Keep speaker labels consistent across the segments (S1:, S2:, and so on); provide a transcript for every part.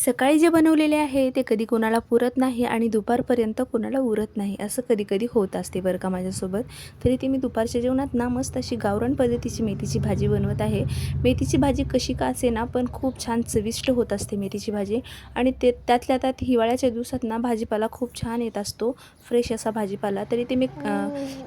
S1: सकाळी जे बनवलेले आहे ते कधी कोणाला पुरत नाही आणि दुपारपर्यंत कोणाला उरत नाही, असं कधी-कधी होत असते बरं का माझ्यासोबत. तरी ती मी दुपारच्या जेवणात ना मस्त अशी गावरान पद्धतीची मेथीची भाजी बनवत आहे. मेथीची भाजी कशी का असेना पण खूप छान चविष्ट होत असते मेथीची भाजी. आणि ते त्यातल्या त्यात हिवाळ्याच्या दिवसात ना भाजीपाला खूप छान येत असतो, फ्रेश असा भाजीपाला. तरी ते मी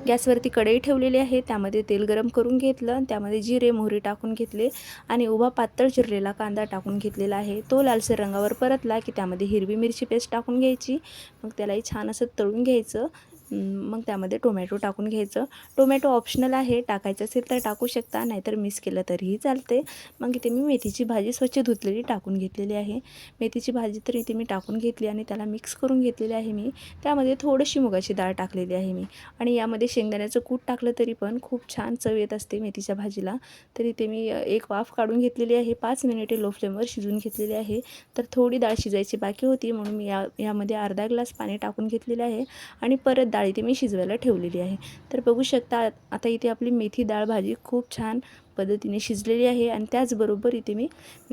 S1: गॅसवरती कढई ठेवलेली आहे, त्यामध्ये तेल गरम करून घेतलं आणि त्यामध्ये जिरे मोहरी टाकून घेतले आणि उभा पातळ चिरलेला कांदा टाकून घेतलेला आहे. तो लालसर रंगावर परतला की त्यामध्ये हिरवी मिरची पेस्ट टाकून घ्यायची. मग त्यालाही छान असं तळून घ्यायचं. मग त्यामध्ये टोमॅटो टाकून घ्यायचं. टोमॅटो ऑप्शनल आहे, टाकायचं असेल तर टाकू शकता, नाहीतर मिस केलं तरीही चालते. मग इथे मी मेथीची भाजी स्वच्छ धुतलेली टाकून घेतलेली आहे. मेथीची भाजी तर इथे मी टाकून घेतली आणि त्याला मिक्स करून घेतलेली आहे मी. त्यामध्ये थोडीशी मुगाची डाळ टाकलेली आहे मी आणि यामध्ये शेंगदाण्याचं कूट टाकलं तरी पण खूप छान चव येत असते मेथीच्या भाजीला. तर इथे मी एक वाफ काढून घेतलेली आहे. 5 मिनिटे लो फ्लेमवर शिजवून घेतलेली आहे. तर थोडी डाळ शिजायची बाकी होती म्हणून मी यामध्ये अर्धा ग्लास पाणी टाकून घेतलेले आहे आणि परत डाळ इथे मी शिजवायला ठेवलेली आहे. तर बघू शकता आता इथे आपली मेथी डाळ भाजी खूप छान पद्धतीने शिजलेली आहे आणि त्याचबरोबर इथे मी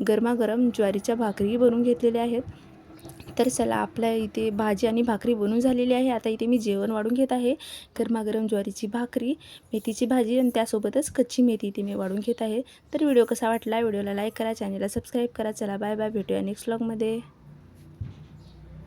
S1: गरमागरम ज्वारीच्या भाकरीही बनवून घेतलेल्या आहेत. तर चला, आपल्या इथे भाजी आणि भाकरी बनवून झालेली आहे. आता इथे मी जेवण वाढून घेत आहे. गरमागरम ज्वारीची भाकरी, मेथीची भाजी आणि त्यासोबतच कच्ची मेथी इथे मी वाढून घेत आहे. तर व्हिडिओ कसा वाटला, व्हिडिओला लाईक करा, चॅनलला सबस्क्राईब करा. चला बाय बाय, भेटूया नेक्स्ट व्लॉगमध्ये.